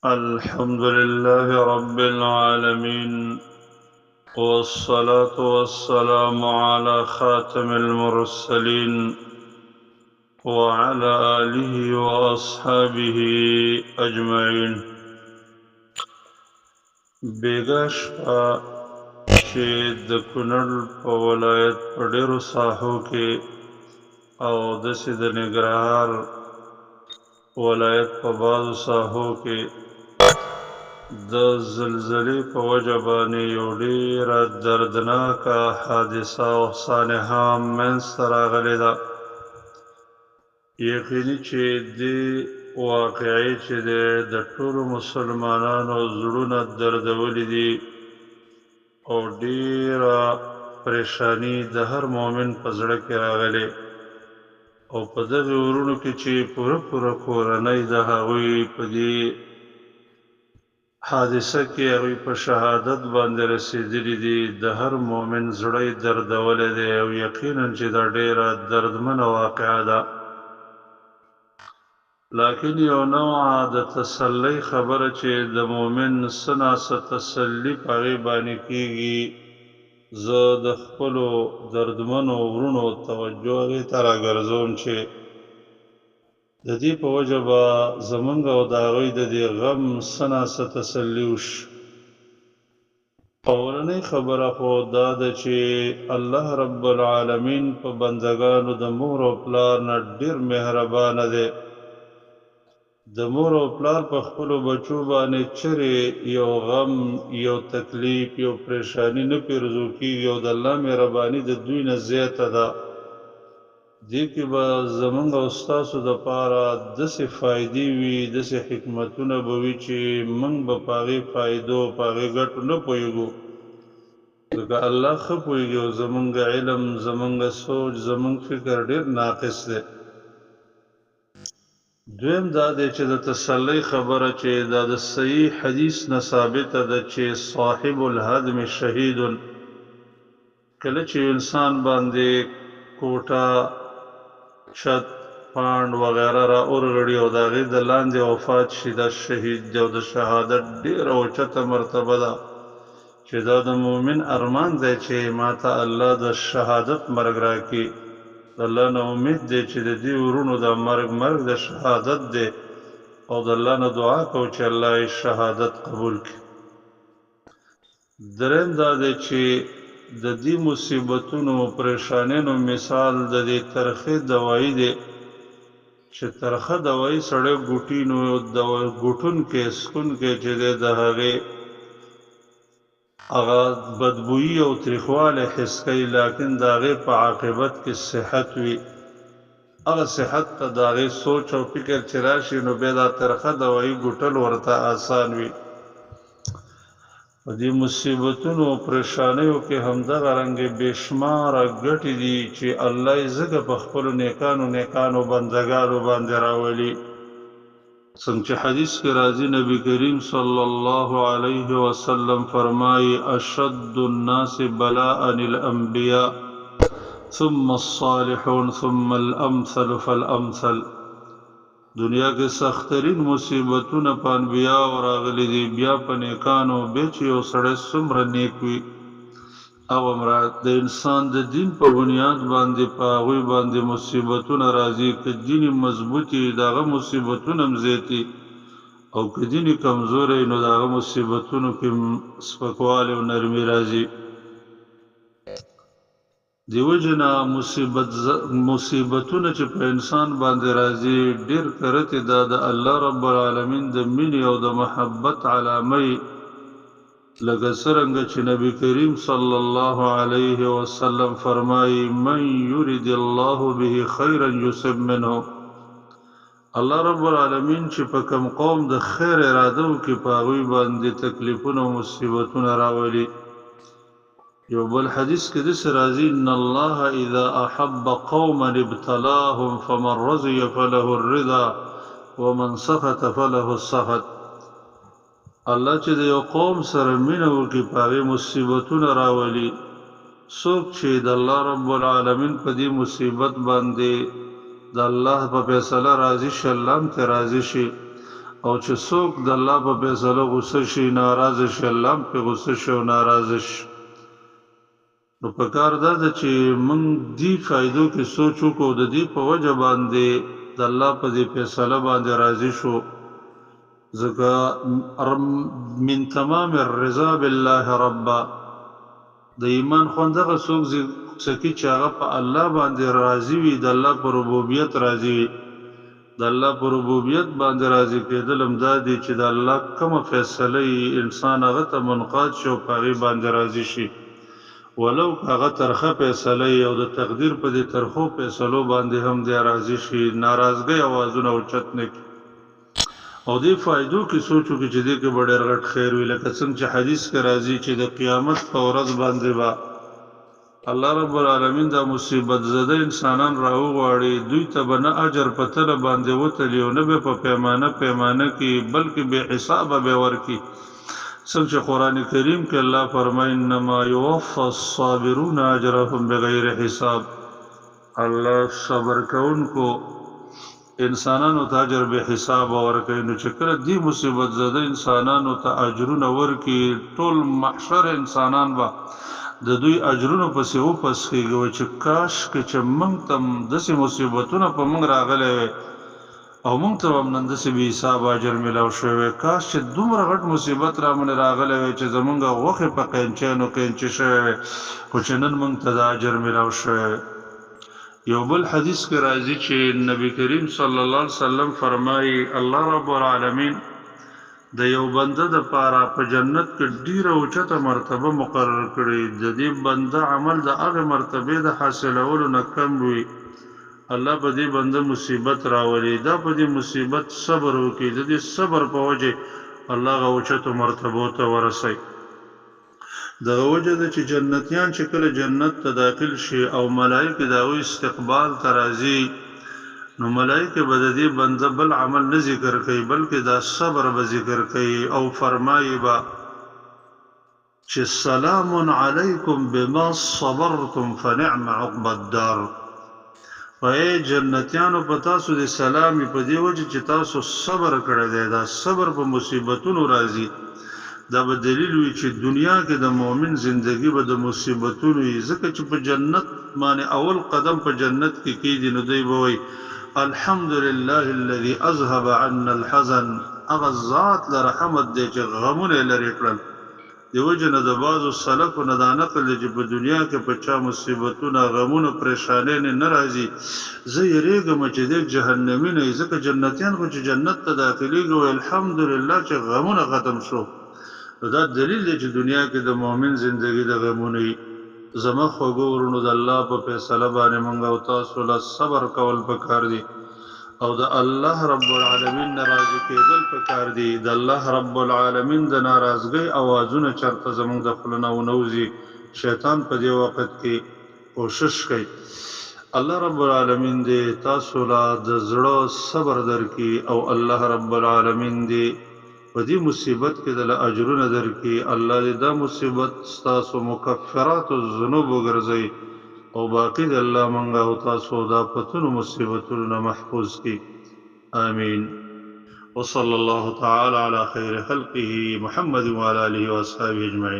الحمد لله رب العالمين، والصلاة والسلام على خاتم المرسلين وعلى آله وأصحابه أجمعين. بیګا شپه چې د کونړ په ولایت په ډېرو ساحو کې او داسې د ننګرهار ولایت په بعضو ساحو کې د زلزلې په وجه باندې یو ډېره دردناکه حادثه او سانحه منځته راغلې ده. یقیني چې دې واقعې چې د ټولو مسلمانانو زړونه دردولي دي او ډېره پریشاني د هر مؤمن په زړه کې راغلې، او په دغې ورونو کې چې پوره کورنۍ د هغوی په دې حادثه کې هغوی په شهادت باندې رسېدلي دي. د هر مؤمن زړه یې دردولی دی او یقینا چې دا ډېره دردمنه واقعه ده. لکن یو نوعه د تسلی خبره چې د مؤمن څه ناڅه تسلي په هغې باندې کېږي، زه د خپلو دردمنو ورونو توجه هغې ته راګرځوم چې د دې په وجه به زمونږ او د هغوی د دې غم څه ناڅه تسلي وشي. اولنۍ خبره خو دا ده چې الله رب العالمین په بندګانو د مور او پلار نه ډېر مهربانه دی. د مور او پلار په خپلو بچو باندې چرې یو غم، یو تکلیف، یو پریشانی نه پیرزو کېږي او د الله مهرباني د دوی نه زیاته ده. دې کې به زمونږ او ستاسو دپاره داسې فایدې وي، داسې حکمتونه به وي چې موږ به په هغې فایدو، په هغې ګټو نه پوهېږو، ځکه الله ښه پوهېږي او زمونږ علم، زمونږ سوچ، زمونږ فکر ډېر ناقص دی. دویم دا دی چې د تسلی خبره چې دا د صحیح حدیث نه ثابته ده چې صاحب الهدم شهید. کله چې انسان باندې کوټه، چت، پاڼ وغیره را اورغړي او د هغې د لاندې وفات شي، دا شهید دی او د شهادت ډېره اوچته مرتبه ده چې دا د مؤمن ارمان دی چې ماته الله د شهادت مرګ راکړي. د الله نه امید دی چې د دې ورونو د مرګ د شهادت دی او د الله نه دعا کوو چې الله یې شهادت قبول کړي. دریم دا دی چې د دې مصیبتونو، پریشانیانو مثال د دې ترخې دوایي دی چې ترخه دوایي سړی ګوټونکی، څښونکی چې دی د هغې هغه بدبویي او تریخوالی حس کوي، لیکن د هغې په عاقبت کې صحت وي. هغه صحت ته د هغې سوچ او فکر چې راشي نو بیا دا ترخه دوایي ګوټل ورته آسان وي. په دې مصیبتونو او پریشانیو کې همدغه رنګې بېشماره ګټې دي چې الله یې ځکه په خپلو نیکانو بندګانو باندې راولي. څنګه چې حدیث کې راځي، نبی کریم صلی الله علیه وسلم فرمایي: اشد الناس بلاء الانبیاء ثم الصالحون ثم الامثل فالامثل. دنیا کې سخترین مصیبتونه په انبیاء راغلي دي، بیا په نیکانو، بیا چې یو سړی څومره نیک وي او د انسان د دین په بنیاد باندې په هغوی باندې مصیبتونه راځي. که دین مضبوطي د هغه مصیبتونه هم زیاتي، او که دین کمزوری نو د هغه مصیبتونو کې سپکوالی او نرمي راځي. دیو جنا مصیبتونه چې په انسان باندې راځي ډېر کرتې دا د الله رب العالمین د مینې او د محبت علامه یي. لکه څرنګه چې نبی کریم صلی الله علیه وسلم فرمایي: من یرید الله به خیرا یصب منه. الله رب العالمین چې په کوم قوم د خیر اراده وکړي په هغوی باندې تکلیفونه او مصیبتونه راولي. یو بل حدیث کې داسې راځي: ان الله اذا احب قوما ابتلاهم فمن رضي فله الرضا ومن سخط فله السخط. الله چې د یو قوم سره مینه وکړي په هغې مصیبتونه راولي. څوک چې د الله رب العالمین په دې مصیبت باندې د الله په فیصله راضي شي، الله هم ترې راضي شي، او چې څوک د الله په فیصله غصه شي ناراضه شي الله هم پې غصه شي او ناراضه شي نو په کار دا ده چې موږ دې فایدو کې سوچ وکړو د دې په وجه باندې د الله په دې فیصله باندې راضي شو ځکه من تمام الرضا بالله ربا د ایمان خوند هغه څوک سکی چې هغه په الله باندې راضي وي د الله په ربوبیت راضي وي د الله په ربوبیت باندې راضي کېدل هم دا دي چې د الله کومه فیصله انسان هغه ته منقاد شي او په هغې باندې راضي شي ولو هغه ترخه فیصله او د تقدیر په دې ترخو فیصلو باندې هم دی راضي شي ناراضګۍ اوازونه اوچت نه کړي او دې فایدو کې سوچو کې چې دې کې به ډېر غټ خیر وي لکه څنګه چې حدیث کې راځي چې د قیامت په ورځ باندې به الله رب العالمین دا مصیبت زده انسانان راوغواړي دوی ته به نه اجر په تله باندې وتلي او نه به په پیمانه کې بلکې بې حسابه به ورکي څنګه چې قرآن کریم کې الله فرمایي انما یوفى الصابرون اجرهم بغیر حساب الله صبر کوونکو انسانانو ته اجر به حساب ورکوي نو چې کله دې مصیبت زده انسانانو ته اجرونه ورکي ټول محشر انسانان به د دوی اجرونو پسې وپسخېږي چې کاش که چې موږ ته داسې مصیبتونه په موږ راغلی وی او موږ ته هم نن داسې بې حساب اجر میلاو شوی وی کاش چې دومره غټ مصیبت را باندې راغلی وی چې زموږ غوښې په قینچې شوی وی خو چې نن موږ ته د اجر میلاو شوی وی یو بل حدیث کې راځي چې نبی کریم صلی الله علیه وسلم فرمایي الله رب العالمین د یو بنده د پاره په جنت کې ډیره اوچته مرتبه مقرر کړي د دې بنده عمل د هغه مرتبه د حاصلولو نه کم وي الله په دې بنده مصیبت راولي دا په دې مصیبت صبر وکړي د دې صبر په وجه الله هغه اوچته مرتبه ته ورسوي دغه وجه ده چې جنتیان چې کله جنت ته داخل شي او ملائکه د هغوی استقبال ته راځي نو ملائکه به د دې بنده بل عمل نه ذکر کوي بلکې دا صبر به ذکر کوي او فرمایي به چې سلام علیکم بما صبرتم فنعم عقب الدار ای جنتیانو په تاسو د سلامي په دې وجه چې تاسو صبر کړی دی دا صبر په مصیبتونو راځي دا به دلیل وي چې دنیا کې د مؤمن زندگی به د مصیبتونو وي ځکه چې په جنت باندې اول قدم په جنت کې کېږي نو دی به وایي الحمد لله الذي اذهب عنا الحزن هغه ذات لرحمت دی چې غمونه لرې کړل دیو جن د بعضو سلفو نه دا نقل دی چې په دنیا کې په چا مصیبتونه غمونه پریشانۍ نه راځي زه یریږم چې د جهنمي نه ځکه جنتیان خو چې جنت ته داخلېږي وایي الحمدلله چې غمونه ختم شو دا دلیل دی چې دنیا کې د مؤمن زندگی د غمونه وي زما خوږو ورونو د الله په فیصله باندې موږ او تاسو له صبر کول پکار دي او د الله رب العالمین ناراضي کېدل پکار دي د الله رب العالمین د ناراضګۍ اوازونه چرته زموږ د خولې نه ونوځي شیطان په دې وخت کې کوشش کوي الله رب العالمین دې تاسو له د زړه صبر درکړي او الله رب العالمین دې په دې مصیبت کې د اجرونه درکړي الله دې دا مصیبت ستاسو مکفرات الذنوب وګرځي او باقی د الله منګه او تاسو دا پتونو مصیبتونو نه محفوظ کړي آمین وصلى الله تعالى على خير خلقه محمد وعلى آله وأصحابه أجمعين